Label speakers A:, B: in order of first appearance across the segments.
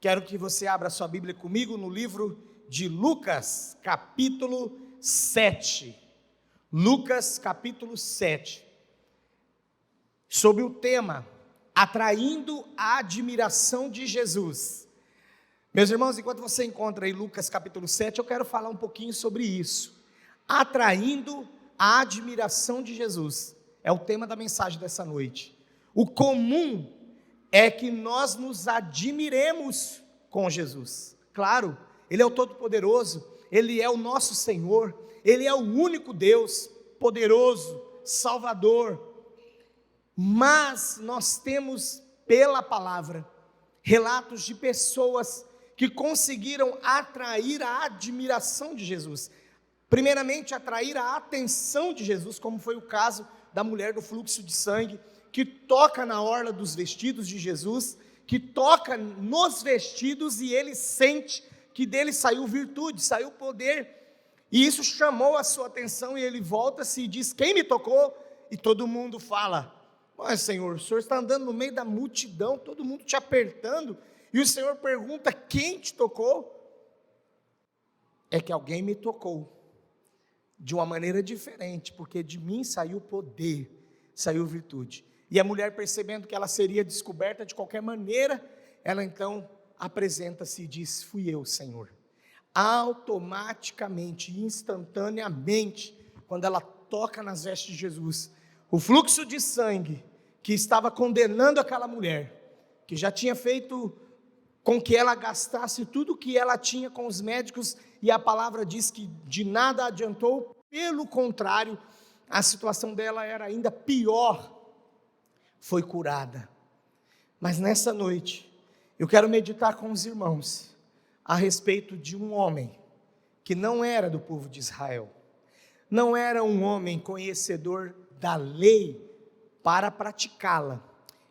A: Quero que você abra sua Bíblia comigo no livro de Lucas, capítulo 7. Lucas, capítulo 7. Sobre o tema, atraindo a admiração de Jesus. Meus irmãos, enquanto você encontra aí Lucas, capítulo 7, eu quero falar um pouquinho sobre isso. Atraindo a admiração de Jesus. É o tema da mensagem dessa noite. O comum é que nós nos admiremos com Jesus. Claro, Ele é o Todo-Poderoso, Ele é o nosso Senhor, Ele é o único Deus, poderoso, Salvador. Mas nós temos pela palavra, relatos de pessoas que conseguiram atrair a admiração de Jesus. Primeiramente, atrair a atenção de Jesus, como foi o caso da mulher do fluxo de sangue, que toca na orla dos vestidos de Jesus, que toca nos vestidos e ele sente que dele saiu virtude, saiu poder, e isso chamou a sua atenção, e ele volta-se e diz: quem me tocou? E todo mundo fala: mas Senhor, o Senhor está andando no meio da multidão, todo mundo te apertando, e o Senhor pergunta: quem te tocou? É que alguém me tocou, de uma maneira diferente, porque de mim saiu poder, saiu virtude. E a mulher, percebendo que ela seria descoberta de qualquer maneira, ela então apresenta-se e diz: fui eu, Senhor. Automaticamente, instantaneamente, quando ela toca nas vestes de Jesus, o fluxo de sangue que estava condenando aquela mulher, que já tinha feito com que ela gastasse tudo que ela tinha com os médicos, e a palavra diz que de nada adiantou, pelo contrário, a situação dela era ainda pior, foi curada. Mas nessa noite, eu quero meditar com os irmãos a respeito de um homem que não era do povo de Israel, não era um homem conhecedor da lei para praticá-la.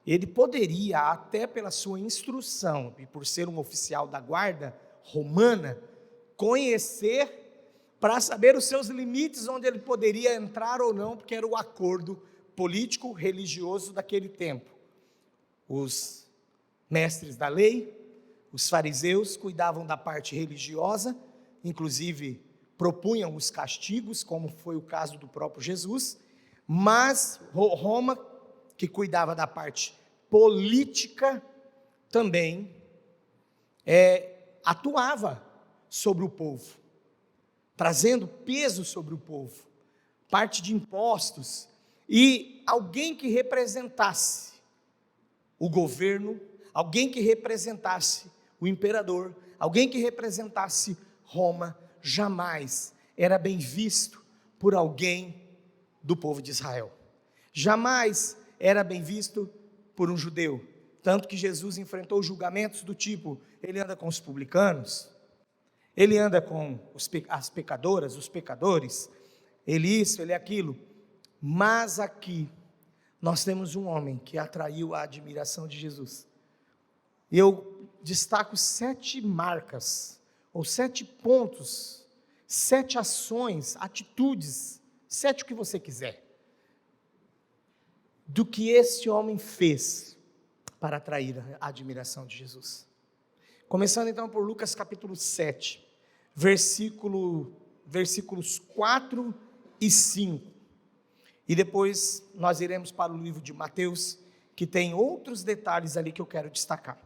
A: Ele poderia, até pela sua instrução e por ser um oficial da guarda romana, conhecer para saber os seus limites, onde ele poderia entrar ou não, porque era o acordo político religioso daquele tempo. Os mestres da lei, os fariseus, cuidavam da parte religiosa, inclusive propunham os castigos, como foi o caso do próprio Jesus, mas Roma, que cuidava da parte política, também atuava sobre o povo, trazendo peso sobre o povo, parte de impostos, e alguém que representasse o governo, alguém que representasse o imperador, alguém que representasse Roma, jamais era bem visto por alguém do povo de Israel. Jamais era bem visto por um judeu. Tanto que Jesus enfrentou julgamentos do tipo: ele anda com os publicanos, ele anda com as pecadoras, os pecadores, ele isso, ele aquilo. Mas aqui nós temos um homem que atraiu a admiração de Jesus. E eu destaco 7 marcas, ou 7 pontos, 7 ações, atitudes, 7 o que você quiser, do que esse homem fez para atrair a admiração de Jesus. Começando então por Lucas capítulo 7, versículos 4 e 5. E depois nós iremos para o livro de Mateus, que tem outros detalhes ali que eu quero destacar.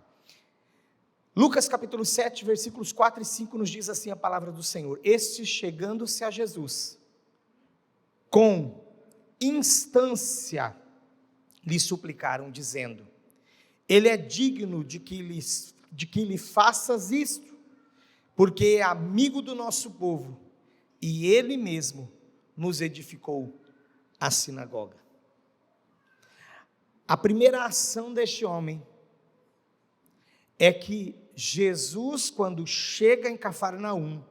A: Lucas capítulo 7, versículos 4 e 5 nos diz assim a palavra do Senhor: estes, chegando-se a Jesus, com instância lhe suplicaram, dizendo: ele é digno de que lhe faças isto, porque é amigo do nosso povo, e ele mesmo nos edificou a sinagoga. A primeira ação deste homem é que Jesus, quando chega em Cafarnaum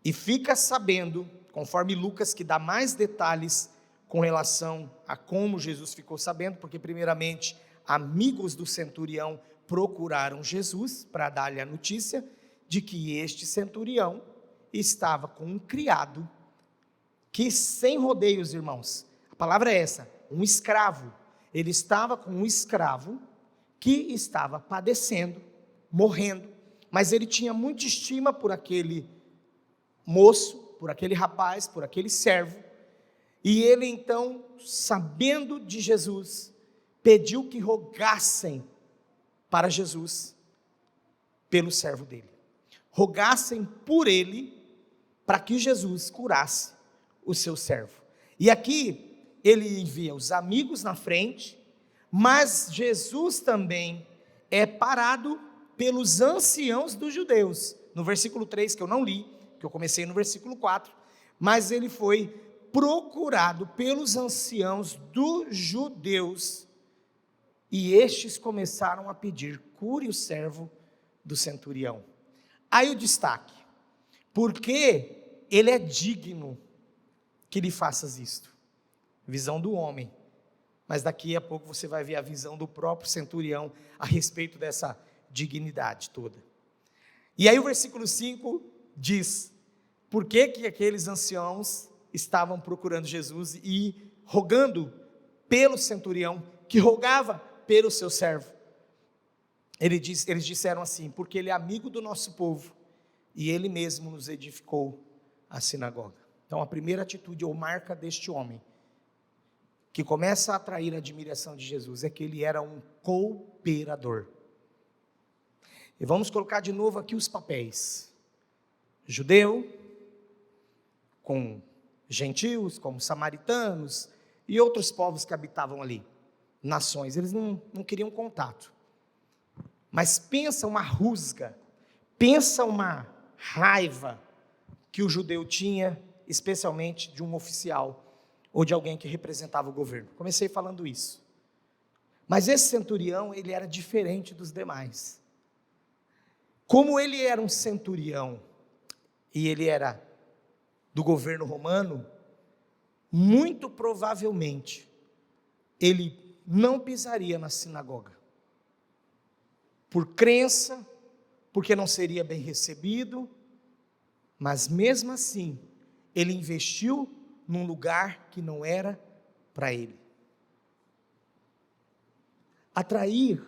A: e fica sabendo, conforme Lucas, que dá mais detalhes com relação a como Jesus ficou sabendo, porque primeiramente amigos do centurião procuraram Jesus para dar-lhe a notícia de que este centurião estava com um criado que, sem rodeios, irmãos, a palavra é essa, um escravo. Ele estava com um escravo que estava padecendo morrendo, mas ele tinha muita estima por aquele moço, por aquele rapaz, por aquele servo, e ele então, sabendo de Jesus, pediu que rogassem para Jesus pelo servo dele, rogassem por ele, para que Jesus curasse o seu servo. E aqui ele envia os amigos na frente, mas Jesus também é parado pelos anciãos dos judeus, no versículo 3, que eu não li, que eu comecei no versículo 4, mas ele foi procurado pelos anciãos dos judeus, e estes começaram a pedir: cure o servo do centurião. Aí o destaque: porque ele é digno que lhe faças isto. Visão do homem, mas daqui a pouco você vai ver a visão do próprio centurião a respeito dessa dignidade toda. E aí o versículo 5 diz: por que que aqueles anciãos estavam procurando Jesus e rogando pelo centurião, que rogava pelo seu servo? Eles disseram assim: porque ele é amigo do nosso povo, e ele mesmo nos edificou a sinagoga. Então a primeira atitude ou marca deste homem, que começa a atrair a admiração de Jesus, é que ele era um cooperador. E vamos colocar de novo aqui os papéis: judeu, com gentios, como samaritanos, e outros povos que habitavam ali, nações. Eles não queriam contato. Mas pensa uma rusga, pensa uma raiva que o judeu tinha, especialmente de um oficial, ou de alguém que representava o governo. Comecei falando isso. Mas esse centurião, ele era diferente dos demais. Como ele era um centurião, e ele era do governo romano, muito provavelmente, ele não pisaria na sinagoga, por crença, porque não seria bem recebido, mas mesmo assim, ele investiu num lugar que não era para ele. Atrair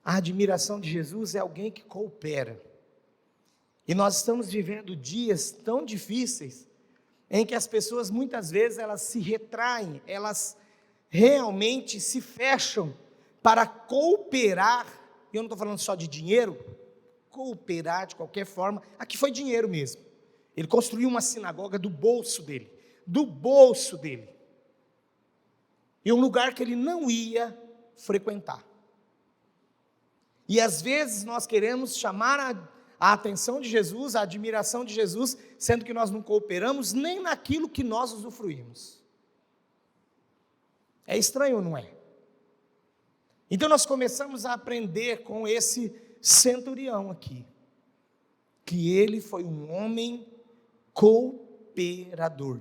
A: a admiração de Jesus é alguém que coopera. E nós estamos vivendo dias tão difíceis, em que as pessoas muitas vezes elas se retraem, elas realmente se fecham para cooperar. E eu não estou falando só de dinheiro, cooperar de qualquer forma. Aqui foi dinheiro mesmo. Ele construiu uma sinagoga do bolso dele, e um lugar que ele não ia frequentar. E às vezes nós queremos chamar a atenção de Jesus, a admiração de Jesus, sendo que nós não cooperamos nem naquilo que nós usufruímos. É estranho, não é? Então nós começamos a aprender com esse centurião aqui, que ele foi um homem cooperador.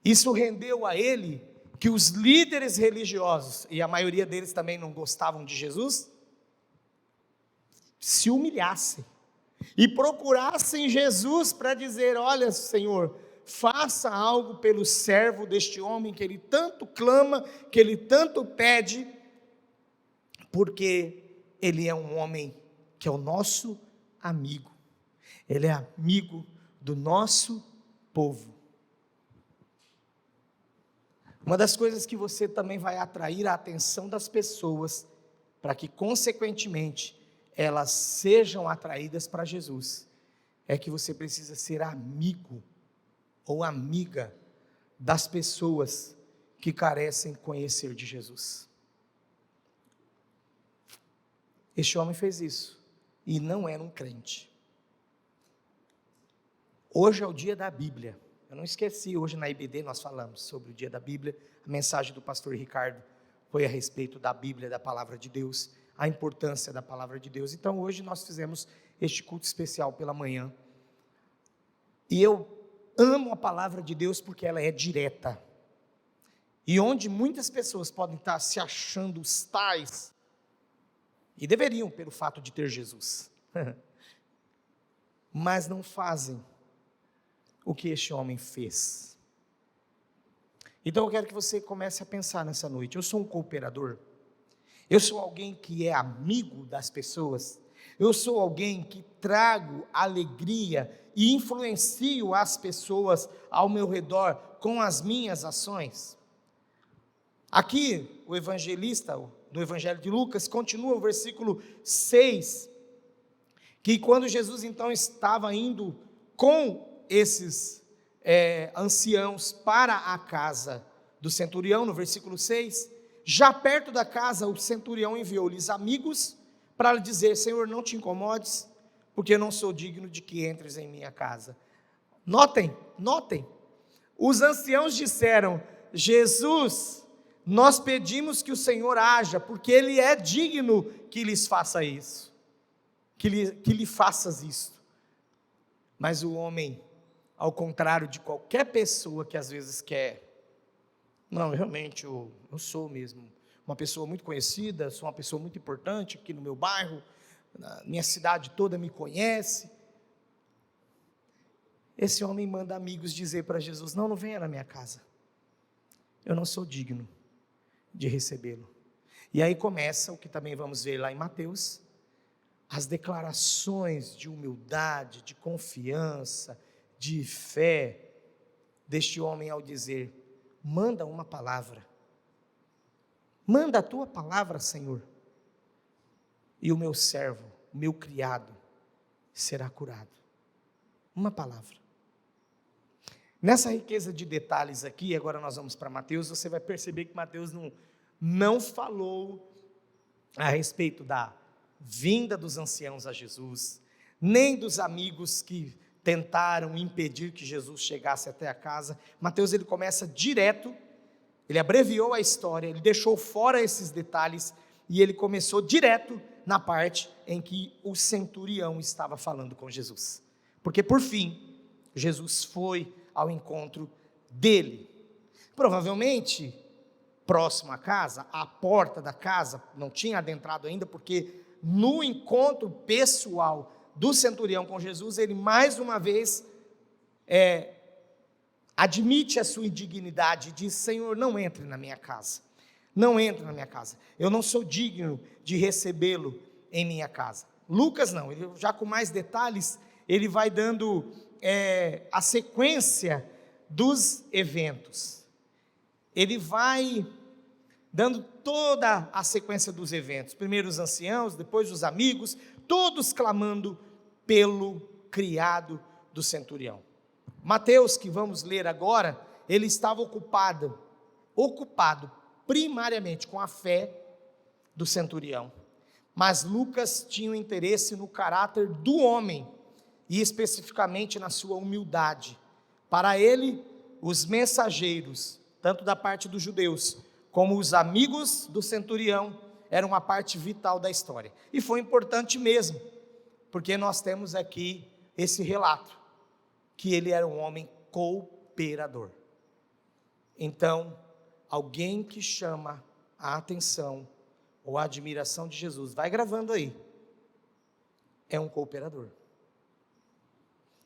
A: Isso rendeu a ele que os líderes religiosos, e a maioria deles também não gostavam de Jesus, se humilhassem e procurassem Jesus para dizer: olha, Senhor, faça algo pelo servo deste homem, que ele tanto clama, que ele tanto pede, porque ele é um homem que é o nosso amigo, ele é amigo do nosso povo. Uma das coisas que você também vai atrair a atenção das pessoas, para que consequentemente elas sejam atraídas para Jesus, é que você precisa ser amigo ou amiga das pessoas que carecem conhecer de Jesus. Este homem fez isso, e não era um crente. Hoje é o dia da Bíblia. Eu não esqueci, hoje na IBD nós falamos sobre o dia da Bíblia. A mensagem do pastor Ricardo foi a respeito da Bíblia, da palavra de Deus, a importância da palavra de Deus. Então hoje nós fizemos este culto especial pela manhã, e eu amo a palavra de Deus porque ela é direta, e onde muitas pessoas podem estar se achando os tais, e deveriam pelo fato de ter Jesus, mas não fazem o que este homem fez. Então eu quero que você comece a pensar nessa noite: eu sou um cooperador? Eu sou alguém que é amigo das pessoas. Eu sou alguém que trago alegria e influencio as pessoas ao meu redor com as minhas ações. Aqui, o evangelista, do Evangelho de Lucas, continua o versículo 6, que quando Jesus então estava indo com esses anciãos para a casa do centurião, no versículo 6, já perto da casa, o centurião enviou-lhes amigos para lhe dizer: Senhor, não te incomodes, porque eu não sou digno de que entres em minha casa. Notem, os anciãos disseram: Jesus, nós pedimos que o Senhor haja, porque Ele é digno que lhes faça isso, que lhe faças isto. Mas o homem, ao contrário de qualquer pessoa que às vezes quer, não, realmente eu sou mesmo uma pessoa muito conhecida, sou uma pessoa muito importante aqui no meu bairro, na minha cidade toda me conhece. Esse homem manda amigos dizer para Jesus: não venha na minha casa, eu não sou digno de recebê-lo. E aí começa o que também vamos ver lá em Mateus, as declarações de humildade, de confiança, de fé deste homem ao dizer: manda uma palavra, manda a tua palavra, Senhor, e o meu servo, o meu criado, será curado. Uma palavra. Nessa riqueza de detalhes aqui, agora nós vamos para Mateus, você vai perceber que Mateus não falou a respeito da vinda dos anciãos a Jesus, nem dos amigos que tentaram impedir que Jesus chegasse até a casa. Mateus, ele começa direto, ele abreviou a história, ele deixou fora esses detalhes, e ele começou direto na parte em que o centurião estava falando com Jesus, porque por fim, Jesus foi ao encontro dele. Provavelmente, próximo à casa, à porta da casa, não tinha adentrado ainda, porque no encontro pessoal do centurião com Jesus, ele mais uma vez admite a sua indignidade e diz: Senhor, não entre na minha casa, não entre na minha casa, eu não sou digno de recebê-lo em minha casa. Lucas não, ele já com mais detalhes, ele vai dando a sequência dos eventos, ele vai dando toda a sequência dos eventos, primeiro os anciãos, depois os amigos, todos clamando pelo criado do centurião. Mateus, que vamos ler agora, ele estava ocupado primariamente com a fé do centurião, mas Lucas tinha um interesse no caráter do homem, e especificamente na sua humildade. Para ele, os mensageiros, tanto da parte dos judeus, como os amigos do centurião, eram uma parte vital da história, e foi importante mesmo, porque nós temos aqui esse relato, que ele era um homem cooperador. Então, alguém que chama a atenção ou a admiração de Jesus, vai gravando aí, é um cooperador,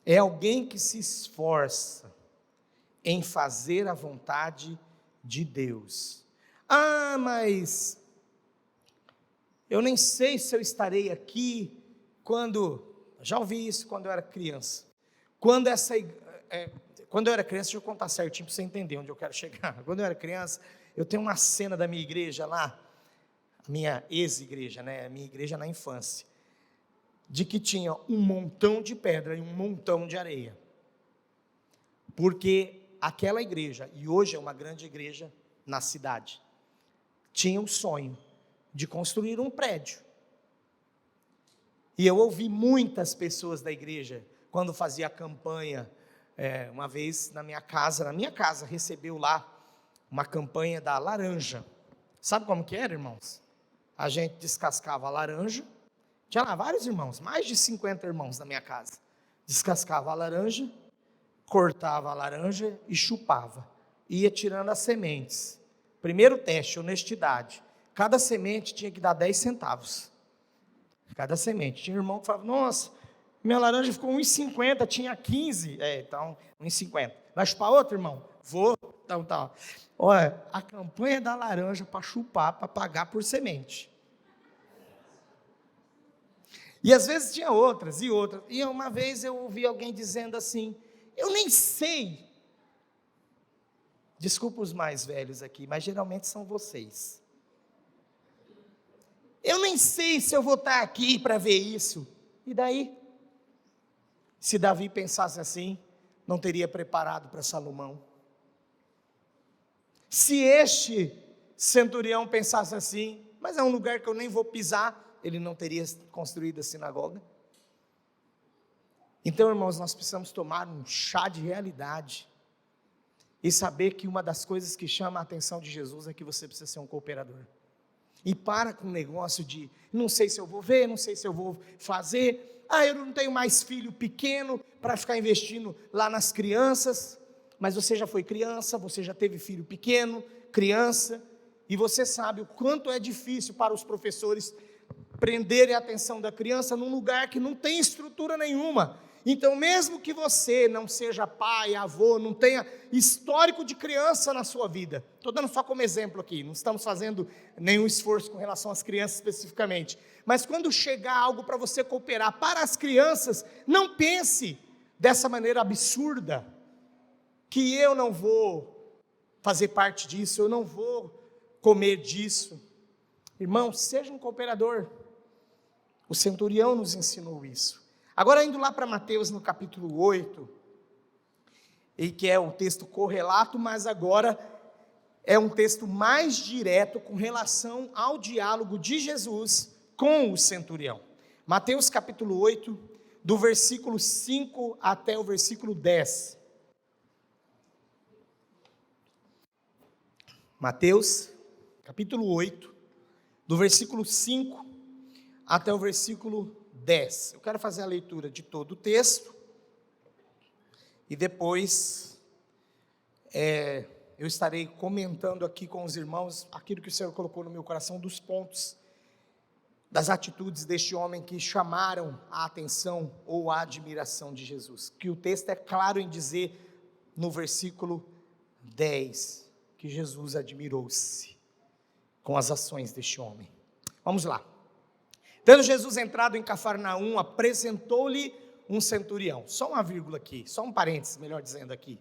A: é alguém que se esforça em fazer a vontade de Deus. Mas eu nem sei se eu estarei aqui já ouvi isso quando eu era criança. Quando eu era criança, deixa eu contar certinho para você entender onde eu quero chegar. Quando eu era criança, eu tenho uma cena da minha igreja lá, a minha ex-igreja, a minha igreja na infância, de que tinha um montão de pedra e um montão de areia, porque aquela igreja, e hoje é uma grande igreja na cidade, tinha o sonho de construir um prédio, e eu ouvi muitas pessoas da igreja, quando fazia a campanha, uma vez na minha casa recebeu lá uma campanha da laranja. Sabe como que era, irmãos? A gente descascava a laranja, tinha lá vários irmãos, mais de 50 irmãos na minha casa, descascava a laranja, cortava a laranja e chupava, ia tirando as sementes. Primeiro teste, honestidade, cada semente tinha que dar 10 centavos, cada semente. Tinha irmão que falava: nossa, minha laranja ficou 1,50, tinha 15, então 1,50, vai chupar outro, irmão? Vou, Então tá. Olha, a campanha da laranja para chupar, para pagar por semente. E às vezes tinha outras e outras. E uma vez eu ouvi alguém dizendo assim: eu nem sei. Desculpa os mais velhos aqui, mas geralmente são vocês. Eu nem sei se eu vou estar aqui para ver isso. E daí? Se Davi pensasse assim, não teria preparado para Salomão. Se este centurião pensasse assim, mas é um lugar que eu nem vou pisar, ele não teria construído a sinagoga. Então, irmãos, nós precisamos tomar um chá de realidade e saber que uma das coisas que chama a atenção de Jesus é que você precisa ser um cooperador. E para com o negócio de, não sei se eu vou ver, não sei se eu vou fazer, eu não tenho mais filho pequeno para ficar investindo lá nas crianças, mas você já foi criança, você já teve filho pequeno, criança, e você sabe o quanto é difícil para os professores prenderem a atenção da criança num lugar que não tem estrutura nenhuma. Então, mesmo que você não seja pai, avô, não tenha histórico de criança na sua vida, estou dando só como exemplo aqui, não estamos fazendo nenhum esforço com relação às crianças especificamente, mas quando chegar algo para você cooperar para as crianças, não pense dessa maneira absurda, que eu não vou fazer parte disso, eu não vou comer disso. Irmão, seja um cooperador. O centurião nos ensinou isso. Agora, indo lá para Mateus, no capítulo 8, e que é um texto correlato, mas agora é um texto mais direto com relação ao diálogo de Jesus com o centurião. Mateus capítulo 8, do versículo 5 até o versículo 10. Mateus capítulo 8, do versículo 5 até o versículo 10. Eu quero fazer a leitura de todo o texto e depois eu estarei comentando aqui com os irmãos aquilo que o Senhor colocou no meu coração, dos pontos, das atitudes deste homem que chamaram a atenção ou a admiração de Jesus, que o texto é claro em dizer no versículo 10, que Jesus admirou-se com as ações deste homem. Vamos lá. Tendo Jesus entrado em Cafarnaum, apresentou-lhe um centurião. Só uma vírgula aqui, só um parênteses, melhor dizendo aqui.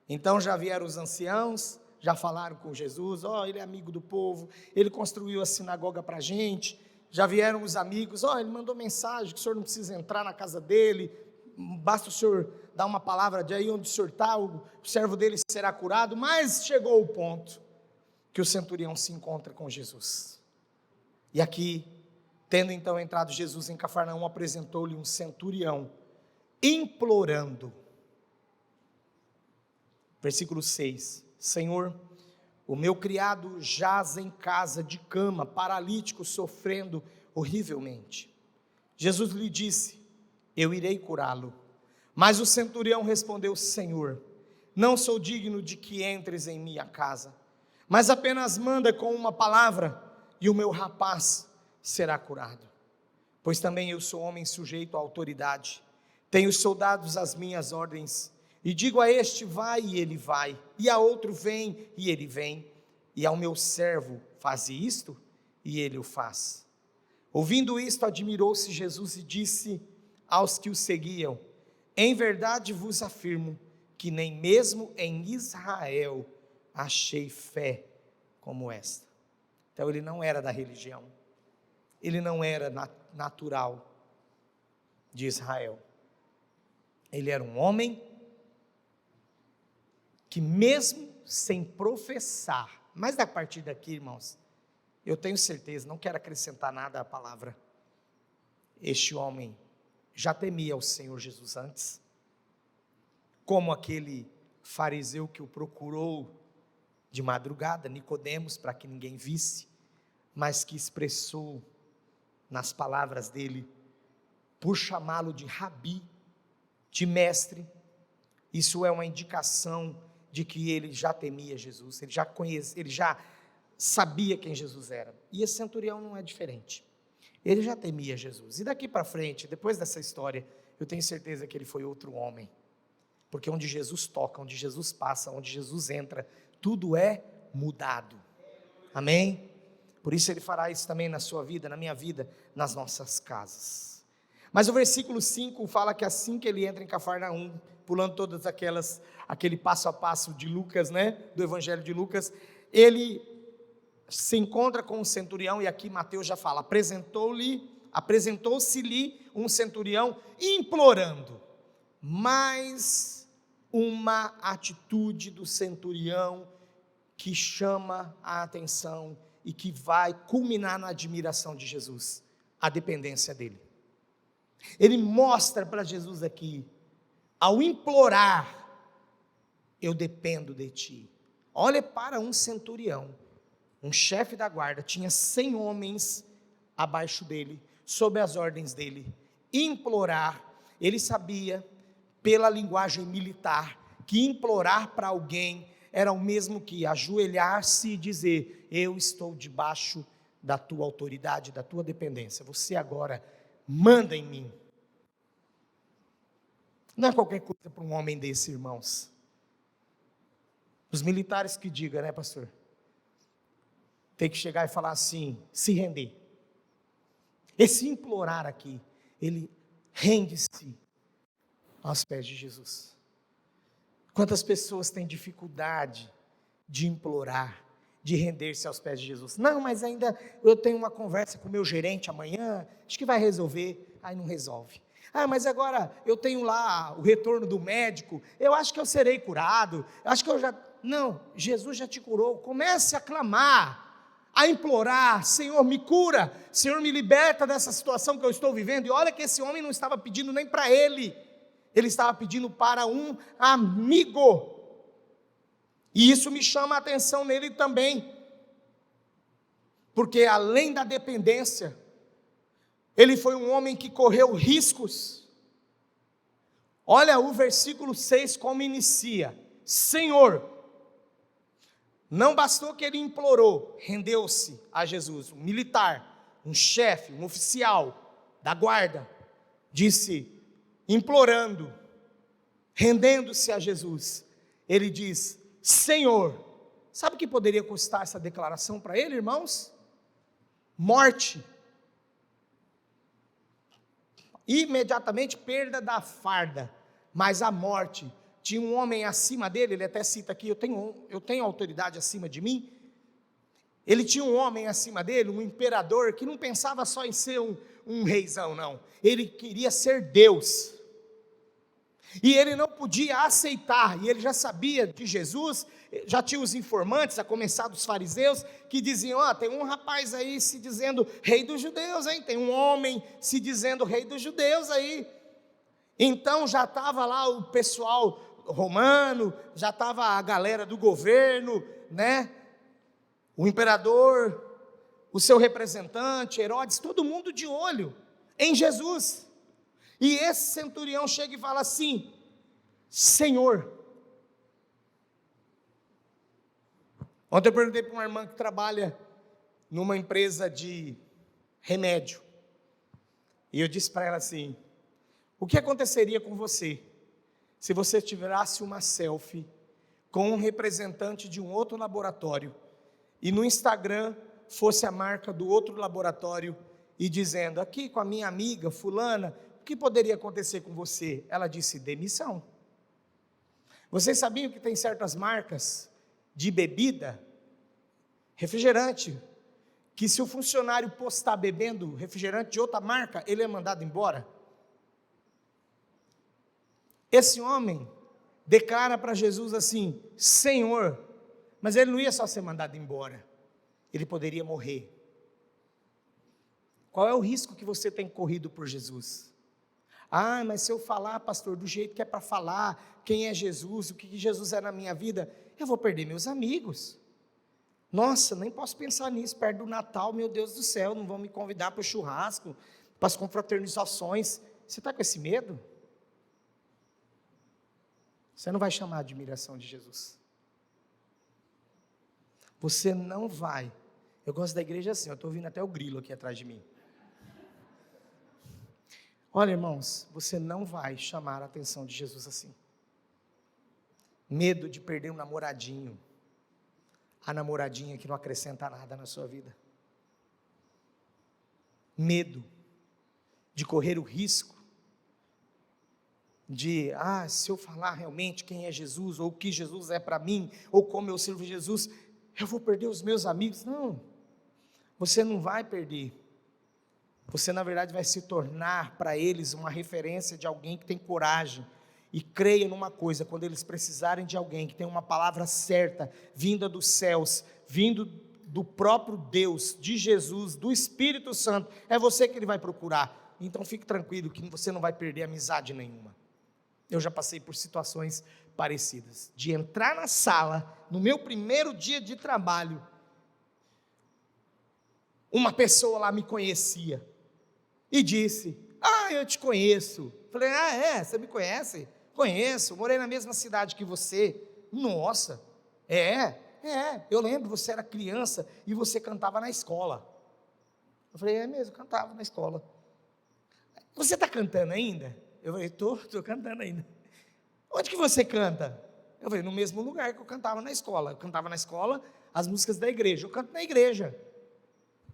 A: Então já vieram os anciãos, já falaram com Jesus, ele é amigo do povo, ele construiu a sinagoga para a gente. Já vieram os amigos, ele mandou mensagem que o senhor não precisa entrar na casa dele, basta o senhor dar uma palavra de aí onde o senhor está, o servo dele será curado. Mas chegou o ponto que o centurião se encontra com Jesus. E aqui, tendo então entrado Jesus em Cafarnaum, apresentou-lhe um centurião, implorando. Versículo 6, Senhor, o meu criado jaz em casa de cama, paralítico, sofrendo horrivelmente. Jesus lhe disse, eu irei curá-lo. Mas o centurião respondeu, Senhor, não sou digno de que entres em minha casa, mas apenas manda com uma palavra, e o meu rapaz será curado. Pois também eu sou homem sujeito à autoridade, tenho soldados às minhas ordens, e digo a este, vai, e ele vai, e a outro, vem, e ele vem, e ao meu servo, faze isto, e ele o faz. Ouvindo isto, admirou-se Jesus e disse aos que o seguiam, em verdade vos afirmo, que nem mesmo em Israel achei fé como esta. Então ele não era da religião, ele não era natural de Israel, ele era um homem que mesmo sem professar, mas a partir daqui, irmãos, eu tenho certeza, não quero acrescentar nada à palavra, este homem já temia o Senhor Jesus antes, como aquele fariseu que o procurou de madrugada, Nicodemos, para que ninguém visse, mas que expressou nas palavras dele, por chamá-lo de rabi, de mestre. Isso é uma indicação de que ele já temia Jesus, ele já sabia quem Jesus era. E esse centurião não é diferente, ele já temia Jesus. E daqui para frente, depois dessa história, eu tenho certeza que ele foi outro homem, porque onde Jesus toca, onde Jesus passa, onde Jesus entra, tudo é mudado. Amém? Por isso Ele fará isso também na sua vida, na minha vida, nas nossas casas. Mas o versículo 5 fala que assim que ele entra em Cafarnaum, pulando todas aquele passo a passo de Lucas, né, do Evangelho de Lucas, ele se encontra com um centurião, e aqui Mateus já fala, apresentou-se-lhe um centurião implorando, mas uma atitude do centurião que chama a atenção e que vai culminar na admiração de Jesus, a dependência dele. Ele mostra para Jesus aqui, ao implorar, eu dependo de ti. Olha para um centurião, um chefe da guarda, tinha 100 homens abaixo dele, sob as ordens dele, implorar. Ele sabia, pela linguagem militar, que implorar para alguém era o mesmo que ajoelhar-se e dizer, eu estou debaixo da tua autoridade, da tua dependência, você agora manda em mim. Não é qualquer coisa para um homem desse, irmãos. Os militares que digam, né, pastor? Tem que chegar e falar assim, se render. Esse implorar aqui, ele rende-se aos pés de Jesus. Quantas pessoas têm dificuldade de implorar, de render-se aos pés de Jesus? Não, mas ainda eu tenho uma conversa com o meu gerente amanhã, acho que vai resolver. Aí não resolve. Ah, mas agora eu tenho lá o retorno do médico, eu acho que eu serei curado, eu acho que eu já... Não, Jesus já te curou. Comece a clamar, a implorar, Senhor me cura, Senhor me liberta dessa situação que eu estou vivendo. E olha que esse homem não estava pedindo nem para ele estava pedindo para um amigo, e isso me chama a atenção nele também, porque além da dependência, ele foi um homem que correu riscos. Olha o versículo 6 como inicia, Senhor, não bastou que ele implorou, rendeu-se a Jesus, um militar, um chefe, um oficial da guarda, disse, implorando, rendendo-se a Jesus, ele diz, Senhor, sabe o que poderia custar essa declaração para ele, irmãos? Morte, imediatamente perda da farda, mas a morte, tinha um homem acima dele, ele até cita aqui, eu tenho autoridade acima de mim, ele tinha um homem acima dele, um imperador, que não pensava só em ser um reizão, não, ele queria ser Deus, e ele não podia aceitar, e ele já sabia de Jesus, já tinha os informantes, a começar dos fariseus, que diziam, tem um rapaz aí se dizendo rei dos judeus, hein? Tem um homem se dizendo rei dos judeus aí, então já estava lá o pessoal romano, já estava a galera do governo, né? O imperador, o seu representante, Herodes, todo mundo de olho em Jesus, e esse centurião chega e fala assim, Senhor, ontem eu perguntei para uma irmã que trabalha numa empresa de remédio, e eu disse para ela assim, o que aconteceria com você, se você tirasse uma selfie, com um representante de um outro laboratório, e no Instagram, fosse a marca do outro laboratório, e dizendo, aqui com a minha amiga fulana, o que poderia acontecer com você? Ela disse, demissão. Vocês sabiam que tem certas marcas de bebida, refrigerante, que se o funcionário postar bebendo refrigerante de outra marca, ele é mandado embora? Esse homem declara para Jesus assim, Senhor, mas ele não ia só ser mandado embora, ele poderia morrer. Qual é o risco que você tem corrido por Jesus? Mas se eu falar, pastor, do jeito que é para falar, quem é Jesus, o que Jesus é na minha vida, eu vou perder meus amigos. Nossa, nem posso pensar nisso, perto do Natal, meu Deus do céu, não vão me convidar para o churrasco, para as confraternizações. Você está com esse medo? Você não vai chamar a admiração de Jesus. Você não vai. Eu gosto da igreja assim, eu estou ouvindo até o grilo aqui atrás de mim. Olha, irmãos, você não vai chamar a atenção de Jesus assim. Medo de perder um namoradinho. a namoradinha que não acrescenta nada na sua vida. Medo de correr o risco de, se eu falar realmente quem é Jesus, ou o que Jesus é para mim, ou como eu sirvo Jesus, eu vou perder os meus amigos. Não, você não vai perder. Você, na verdade, vai se tornar para eles uma referência de alguém que tem coragem. E creia numa coisa: quando eles precisarem de alguém que tem uma palavra certa, vinda dos céus, vindo do próprio Deus, de Jesus, do Espírito Santo, é você que ele vai procurar. Então fique tranquilo que você não vai perder amizade nenhuma. Eu já passei por situações parecidas, de entrar na sala, no meu primeiro dia de trabalho, uma pessoa lá me conhecia, e disse: eu te conheço. Falei: você me conhece? Conheço, morei na mesma cidade que você. Nossa, eu lembro, você era criança e você cantava na escola. Eu falei: é mesmo, cantava na escola. Você está cantando ainda? Eu falei: estou cantando ainda. Onde que você canta? Eu falei: no mesmo lugar que eu cantava na escola. Eu cantava na escola as músicas da igreja, eu canto na igreja.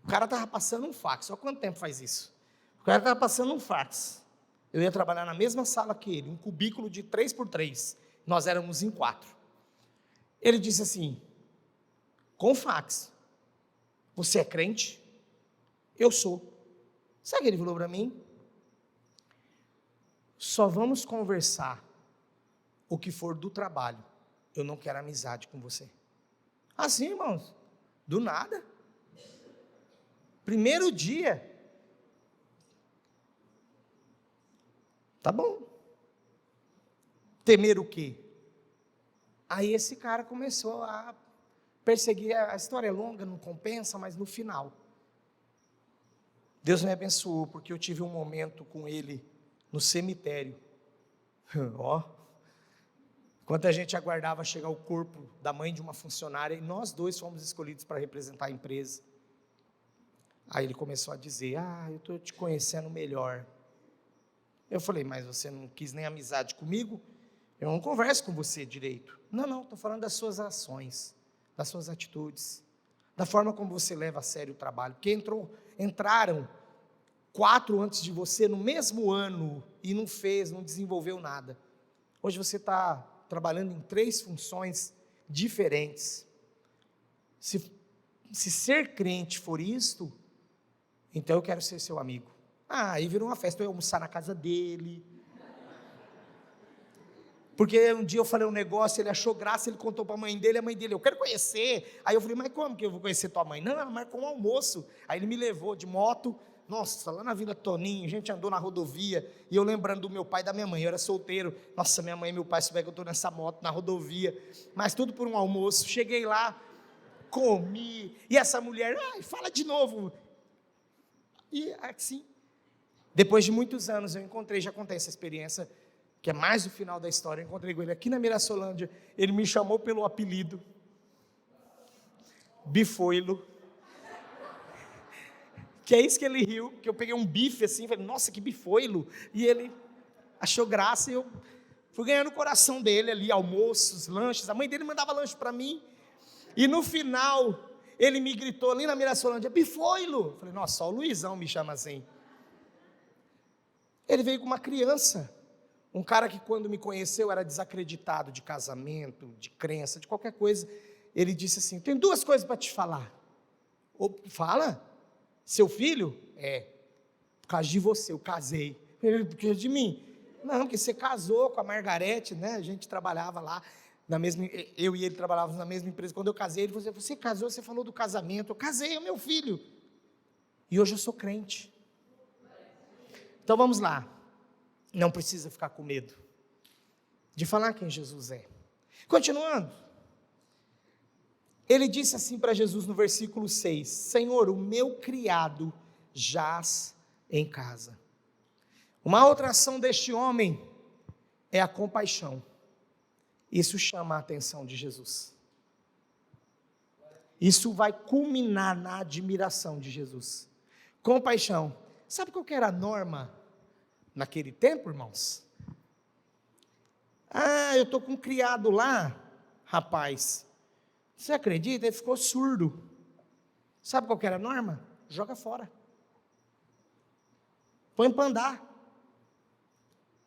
A: O cara estava passando um fax. Olha quanto tempo faz isso. O cara estava passando um fax. Eu ia trabalhar na mesma sala que ele, um cubículo de 3x3. Nós éramos em 4. Ele disse assim, com fax: você é crente? Eu sou. Sabe o que ele falou para mim? Só vamos conversar o que for do trabalho. Eu não quero amizade com você. Assim, irmãos, do nada. Primeiro dia. Tá bom. Temer o quê? Aí esse cara começou a perseguir. A história é longa, não compensa, mas no final, Deus me abençoou, porque eu tive um momento com ele no cemitério. Enquanto a gente aguardava chegar o corpo da mãe de uma funcionária, e nós dois fomos escolhidos para representar a empresa. Aí ele começou a dizer: eu estou te conhecendo melhor. Eu falei: mas você não quis nem amizade comigo? Eu não converso com você direito. Não, estou falando das suas ações, das suas atitudes, da forma como você leva a sério o trabalho. Porque entraram 4 antes de você no mesmo ano e não desenvolveu nada. Hoje você está trabalhando em 3 funções diferentes. Se ser crente for isto, então eu quero ser seu amigo. Aí virou uma festa, eu ia almoçar na casa dele. Porque um dia eu falei um negócio, ele achou graça, ele contou para a mãe dele, eu quero conhecer. Aí eu falei: mas como que eu vou conhecer tua mãe? Não, ela marcou um almoço. Aí ele me levou de moto, nossa, lá na Vila Toninho, a gente andou na rodovia, e eu lembrando do meu pai e da minha mãe, eu era solteiro. Nossa, minha mãe e meu pai souberam que eu estou nessa moto, na rodovia, mas tudo por um almoço. Cheguei lá, comi, e essa mulher: fala de novo. E assim, depois de muitos anos eu encontrei, já contei essa experiência, que é mais o final da história. Eu encontrei com ele aqui na Mirassolândia. Ele me chamou pelo apelido Bifoilo, que é isso que ele riu, que eu peguei um bife assim, falei: nossa, que bifoilo. E ele achou graça, e eu fui ganhando o coração dele ali, almoços, lanches. A mãe dele mandava lanche para mim, e no final ele me gritou ali na Mirassolândia: Bifoilo. Eu falei: nossa, só o Luizão me chama assim. Ele veio com uma criança, um cara que quando me conheceu era desacreditado de casamento, de crença, de qualquer coisa. Ele disse assim: tem 2 coisas para te falar. Fala. Seu filho? Por causa de você, eu casei. Por causa de mim? Não, porque você casou com a Margarete, né? A gente trabalhava lá, eu e ele trabalhávamos na mesma empresa. Quando eu casei, ele falou: você casou, você falou do casamento. Eu casei, é o meu filho. E hoje eu sou crente. Então vamos lá. Não precisa ficar com medo de falar quem Jesus é. Continuando, ele disse assim para Jesus no versículo 6: Senhor, o meu criado jaz em casa. Uma outra ação deste homem é a compaixão. Isso chama a atenção de Jesus. Isso vai culminar na admiração de Jesus. Compaixão. Sabe qual que era a norma naquele tempo, irmãos? Eu estou com um criado lá, rapaz, Você acredita? Ele ficou surdo. Sabe qual que era a norma? Joga fora. Põe para andar.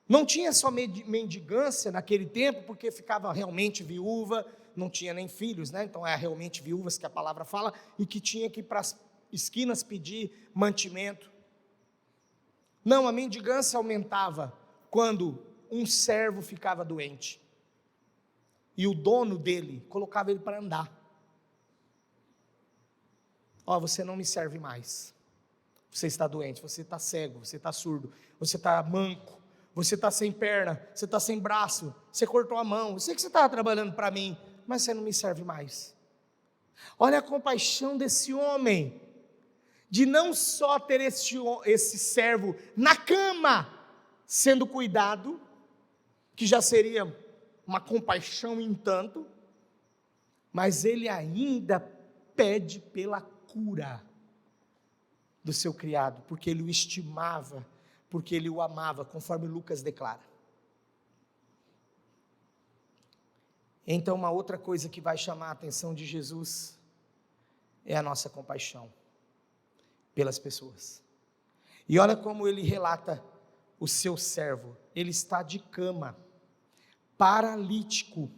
A: Não tinha só mendigância naquele tempo, porque ficava realmente viúva, não tinha nem filhos, né? Então é realmente viúvas que a palavra fala, e que tinha que ir para as esquinas pedir mantimento. Não, a mendigância aumentava quando um servo ficava doente, e o dono dele colocava ele para andar. Ó, você não me serve mais, você está doente, você está cego, você está surdo, você está manco, você está sem perna, você está sem braço, você cortou a mão, eu sei que você estava trabalhando para mim, mas você não me serve mais. Olha a compaixão desse homem, de não só ter esse servo na cama, sendo cuidado, que já seria uma compaixão em tanto, mas ele ainda pede pela cura do seu criado, porque ele o estimava, porque ele o amava, conforme Lucas declara. Então, uma outra coisa que vai chamar a atenção de Jesus é a nossa compaixão pelas pessoas. E olha como ele relata o seu servo. Ele está de cama, paralítico,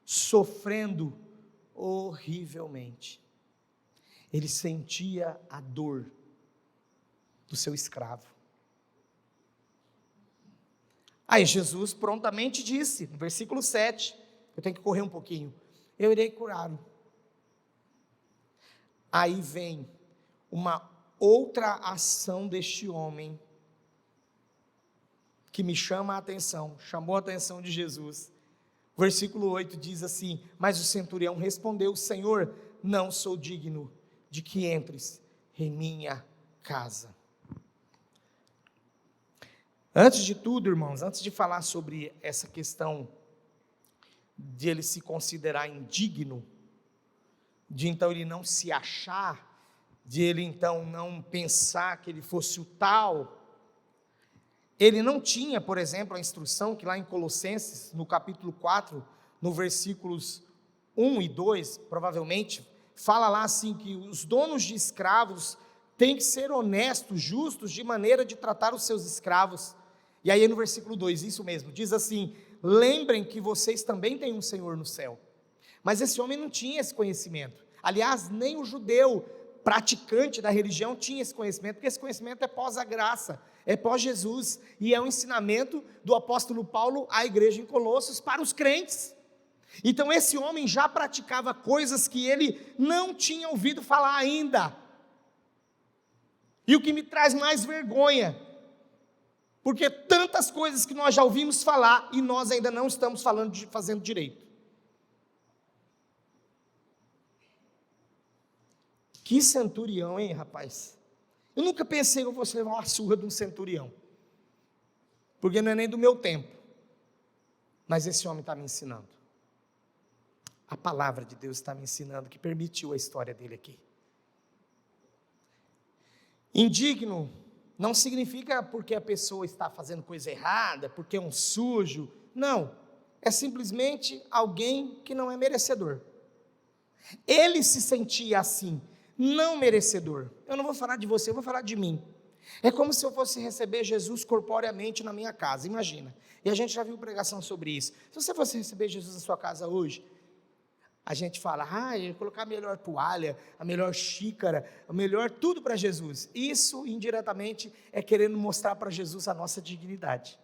A: sofrendo horrivelmente. Ele sentia a dor do seu escravo. Aí Jesus prontamente disse, no versículo 7, eu tenho que correr um pouquinho, eu irei curá-lo. Aí vem uma outra ação deste homem, que me chama a atenção, chamou a atenção de Jesus. O versículo 8 diz assim: mas o centurião respondeu: Senhor, não sou digno de que entres em minha casa. Antes de tudo, irmãos, antes de falar sobre essa questão de ele se considerar indigno, de então ele não se achar, de ele então não pensar que ele fosse o tal, ele não tinha, por exemplo, a instrução que lá em Colossenses, no capítulo 4, no versículos 1 e 2, provavelmente, fala lá assim que os donos de escravos têm que ser honestos, justos, de maneira de tratar os seus escravos. E aí no versículo 2, isso mesmo, diz assim: lembrem que vocês também têm um Senhor no céu. Mas esse homem não tinha esse conhecimento. Aliás, nem o judeu praticante da religião tinha esse conhecimento, porque esse conhecimento é pós a graça, é pós Jesus, e é um ensinamento do apóstolo Paulo à igreja em Colossos para os crentes. Então esse homem já praticava coisas que ele não tinha ouvido falar ainda. E o que me traz mais vergonha, porque tantas coisas que nós já ouvimos falar e nós ainda não estamos fazendo direito. Que centurião, hein, rapaz? Eu nunca pensei que eu fosse levar uma surra de um centurião, porque não é nem do meu tempo, mas esse homem está me ensinando. A palavra de Deus está me ensinando, que permitiu a história dele aqui. Indigno não significa porque a pessoa está fazendo coisa errada, porque é um sujo. Não, é simplesmente alguém que não é merecedor. Ele se sentia assim, não merecedor. Eu não vou falar de você, eu vou falar de mim. É como se eu fosse receber Jesus corporeamente na minha casa, imagina. E a gente já viu pregação sobre isso. Se você fosse receber Jesus na sua casa hoje, a gente fala, eu vou colocar a melhor toalha, a melhor xícara, a melhor tudo para Jesus. Isso, indiretamente, é querendo mostrar para Jesus a nossa dignidade.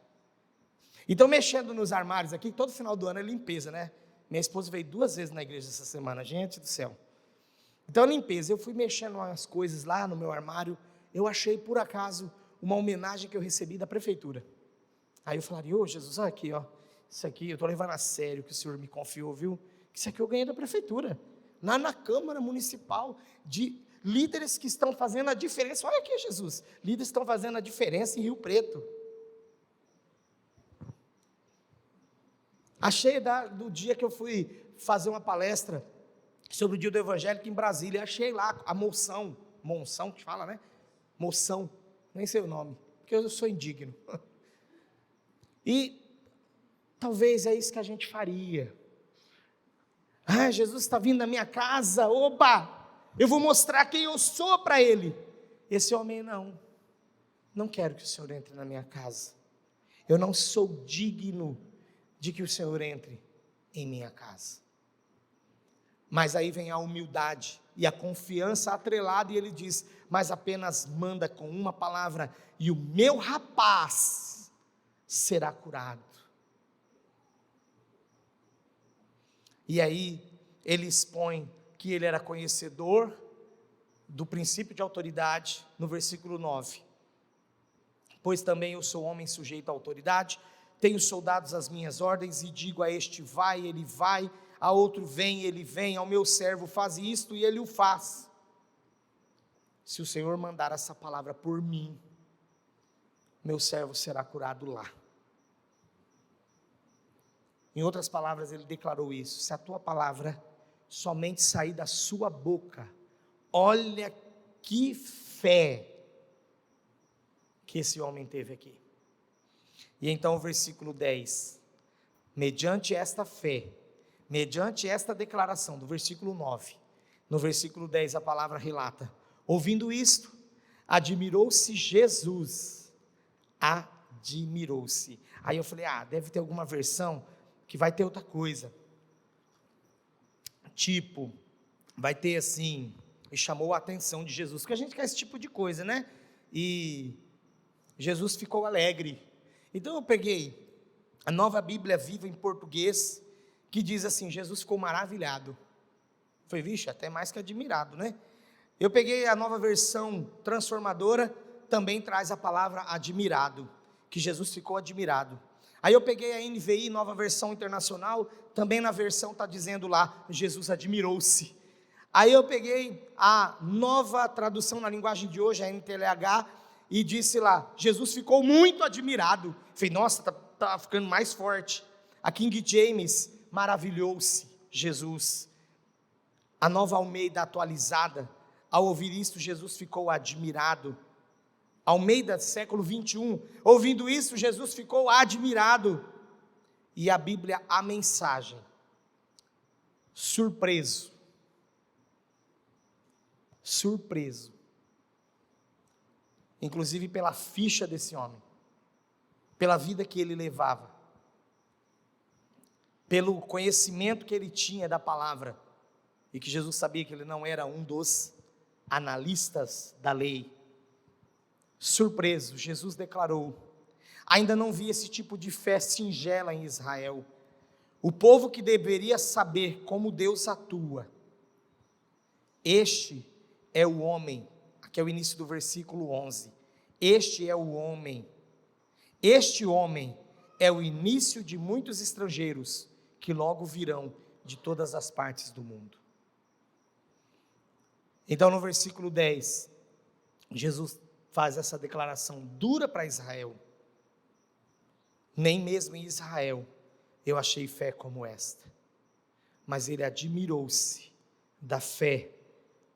A: Então, mexendo nos armários aqui, todo final do ano é limpeza, né? Minha esposa veio 2 vezes na igreja essa semana, gente do céu. Então, limpeza, eu fui mexendo umas coisas lá no meu armário, eu achei, por acaso, uma homenagem que eu recebi da prefeitura. Aí eu falaria, Jesus, olha aqui, isso aqui, eu estou levando a sério o que o senhor me confiou, viu? Isso aqui eu ganhei da prefeitura, lá na Câmara Municipal, de líderes que estão fazendo a diferença. Olha aqui, Jesus, líderes estão fazendo a diferença em Rio Preto. Achei do dia que eu fui fazer uma palestra sobre o dia do evangélico em Brasília, achei lá a moção que fala, né? Moção, nem sei o nome, porque eu sou indigno. E talvez é isso que a gente faria. Ah, Jesus está vindo na minha casa, oba, eu vou mostrar quem eu sou para ele. Esse homem, não quero que o Senhor entre na minha casa. Eu não sou digno de que o Senhor entre em minha casa. Mas aí vem a humildade e a confiança atrelada, e ele diz: mas apenas manda com uma palavra, e o meu rapaz será curado. E aí ele expõe que ele era conhecedor do princípio de autoridade, no versículo 9. Pois também eu sou homem sujeito à autoridade, tenho soldados às minhas ordens, e digo a este vai, ele vai, a outro vem, ele vem, ao meu servo faz isto, e ele o faz. Se o Senhor mandar essa palavra por mim, meu servo será curado lá. Em outras palavras, ele declarou isso: se a tua palavra somente sair da sua boca, olha que fé que esse homem teve aqui. E então o versículo 10, mediante esta fé, mediante esta declaração do versículo 9, no versículo 10 a palavra relata: ouvindo isto, admirou-se Jesus, admirou-se. Aí eu falei, deve ter alguma versão que vai ter outra coisa, tipo, vai ter assim, e chamou a atenção de Jesus, porque a gente quer esse tipo de coisa, né? E Jesus ficou alegre. Então eu peguei a Nova Bíblia Viva em português, que diz assim: Jesus ficou maravilhado. Foi, vixe, até mais que admirado, né? Eu peguei a Nova Versão Transformadora, também traz a palavra admirado, que Jesus ficou admirado. Aí eu peguei a NVI, Nova Versão Internacional, também na versão está dizendo lá, Jesus admirou-se. Aí eu peguei a nova tradução na linguagem de hoje, a NTLH, e disse lá, Jesus ficou muito admirado. Falei, nossa, tá ficando mais forte. A King James, maravilhou-se Jesus. A Nova Almeida atualizada, ao ouvir isto, Jesus ficou admirado. Almeida, século 21, ouvindo isso, Jesus ficou admirado. E a Bíblia, a mensagem, surpreso, inclusive pela ficha desse homem, pela vida que ele levava, pelo conhecimento que ele tinha da palavra, e que Jesus sabia que ele não era um dos analistas da lei. Surpreso, Jesus declarou: ainda não vi esse tipo de fé singela em Israel. O povo que deveria saber como Deus atua. Este é o homem, aqui é o início do versículo 11. Este é o homem. Este homem é o início de muitos estrangeiros que logo virão de todas as partes do mundo. Então no versículo 10, Jesus faz essa declaração dura para Israel. Nem mesmo em Israel eu achei fé como esta. Mas ele admirou-se da fé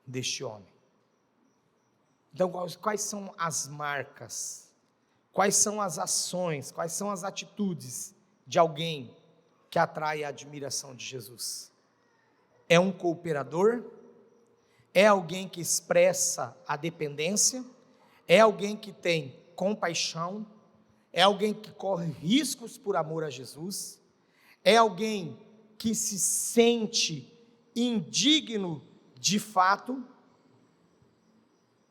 A: deste homem. Então quais são as marcas? Quais são as ações? Quais são as atitudes de alguém que atrai a admiração de Jesus? É um cooperador? É alguém que expressa a dependência? É alguém que tem compaixão? É alguém que corre riscos por amor a Jesus? É alguém que se sente indigno de fato,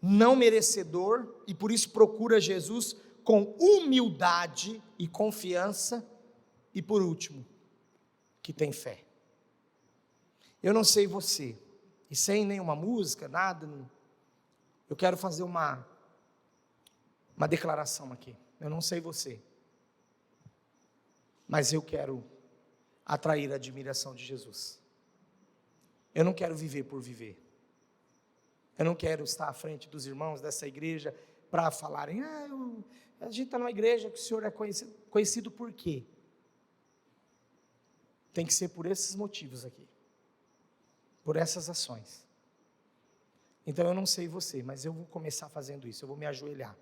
A: não merecedor, e por isso procura Jesus com humildade e confiança? E por último, que tem fé. Eu não sei você, e sem nenhuma música, nada, eu quero fazer uma declaração aqui. Eu não sei você, mas eu quero atrair a admiração de Jesus. Eu não quero viver por viver. Eu não quero estar à frente dos irmãos dessa igreja para falarem, a gente está numa igreja que o Senhor é conhecido. Conhecido por quê? Tem que ser por esses motivos aqui, por essas ações. Então eu não sei você, mas eu vou começar fazendo isso, eu vou me ajoelhar.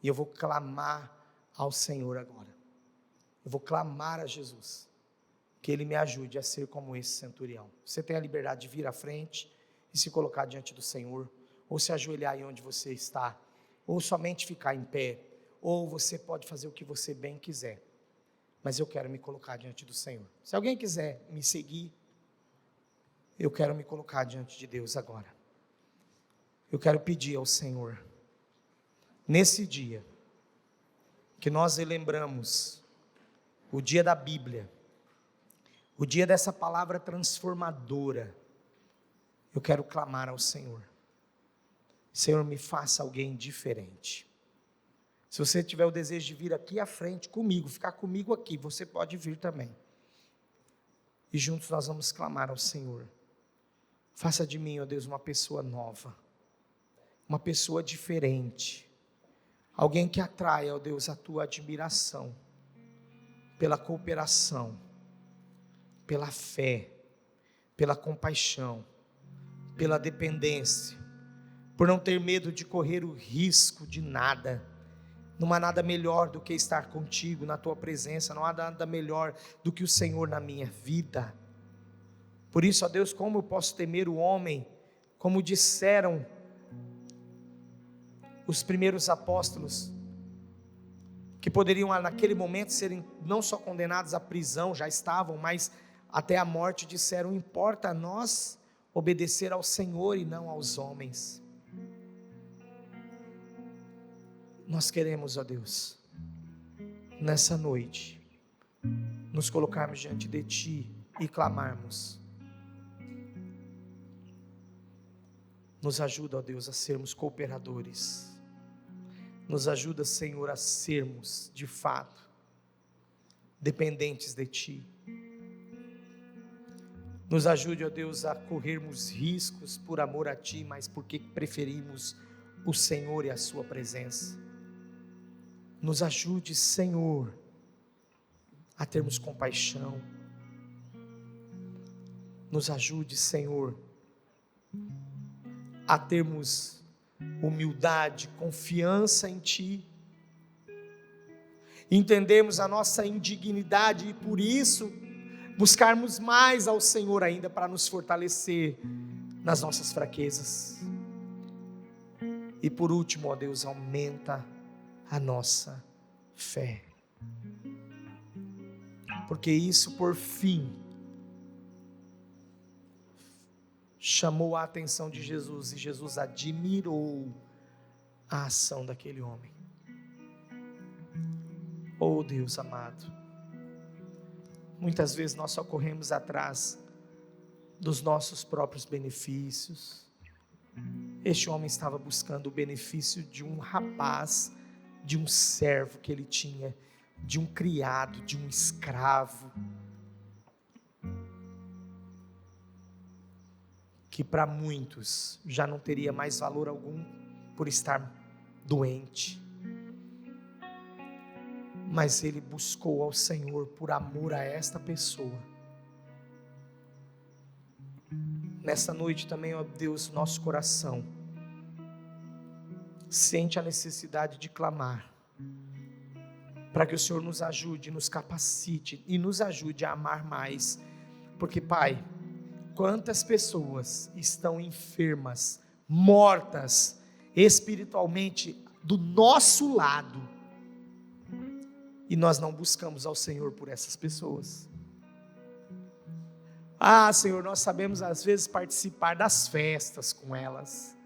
A: E eu vou clamar ao Senhor agora. Eu vou clamar a Jesus que Ele me ajude a ser como esse centurião. Você tem a liberdade de vir à frente e se colocar diante do Senhor, ou se ajoelhar aí onde você está, ou somente ficar em pé, ou você pode fazer o que você bem quiser, mas eu quero me colocar diante do Senhor. Se alguém quiser me seguir, eu quero me colocar diante de Deus agora. Eu quero pedir ao Senhor, nesse dia, que nós relembramos o dia da Bíblia, o dia dessa palavra transformadora, eu quero clamar ao Senhor. Senhor, me faça alguém diferente. Se você tiver o desejo de vir aqui à frente comigo, ficar comigo aqui, você pode vir também. E juntos nós vamos clamar ao Senhor. Faça de mim, ó Deus, uma pessoa nova, uma pessoa diferente, alguém que atraia, ó Deus, a tua admiração, pela cooperação, pela fé, pela compaixão, pela dependência, por não ter medo de correr o risco de nada. Não há nada melhor do que estar contigo, na tua presença, não há nada melhor do que o Senhor na minha vida. Por isso, ó Deus, como eu posso temer o homem, como disseram os primeiros apóstolos, que poderiam naquele momento serem não só condenados à prisão, já estavam, mas até a morte, disseram: importa a nós obedecer ao Senhor e não aos homens. Nós queremos, ó Deus, nessa noite, nos colocarmos diante de Ti e clamarmos. Nos ajuda, ó Deus, a sermos cooperadores. Nos ajuda, Senhor, a sermos, de fato, dependentes de Ti. Nos ajude, ó Deus, a corrermos riscos por amor a Ti, mas porque preferimos o Senhor e a Sua presença. Nos ajude, Senhor, a termos compaixão. Nos ajude, Senhor, a termos humildade, confiança em Ti. Entendemos a nossa indignidade e por isso buscarmos mais ao Senhor ainda para nos fortalecer nas nossas fraquezas. E por último, ó Deus, aumenta a nossa fé, porque isso por fim chamou a atenção de Jesus, e Jesus admirou a ação daquele homem. Oh Deus amado, muitas vezes nós só corremos atrás dos nossos próprios benefícios. Este homem estava buscando o benefício de um rapaz, de um servo que ele tinha, de um criado, de um escravo, que para muitos já não teria mais valor algum por estar doente. Mas ele buscou ao Senhor por amor a esta pessoa. Nessa noite também, ó Deus, nosso coração sente a necessidade de clamar, para que o Senhor nos ajude, nos capacite e nos ajude a amar mais, porque Pai, quantas pessoas estão enfermas, mortas espiritualmente do nosso lado, e nós não buscamos ao Senhor por essas pessoas. Ah, Senhor, nós sabemos às vezes participar das festas com elas,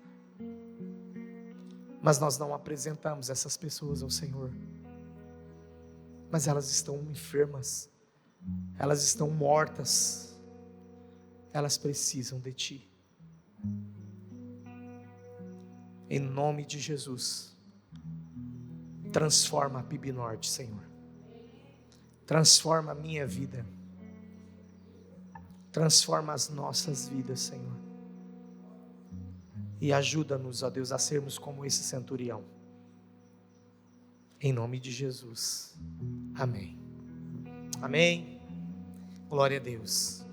A: mas nós não apresentamos essas pessoas ao Senhor. Mas elas estão enfermas, elas estão mortas, elas precisam de Ti. Em nome de Jesus, transforma a PIB Norte, Senhor. Transforma a minha vida. Transforma as nossas vidas, Senhor. E ajuda-nos, ó Deus, a sermos como esse centurião. Em nome de Jesus. Amém. Amém. Glória a Deus.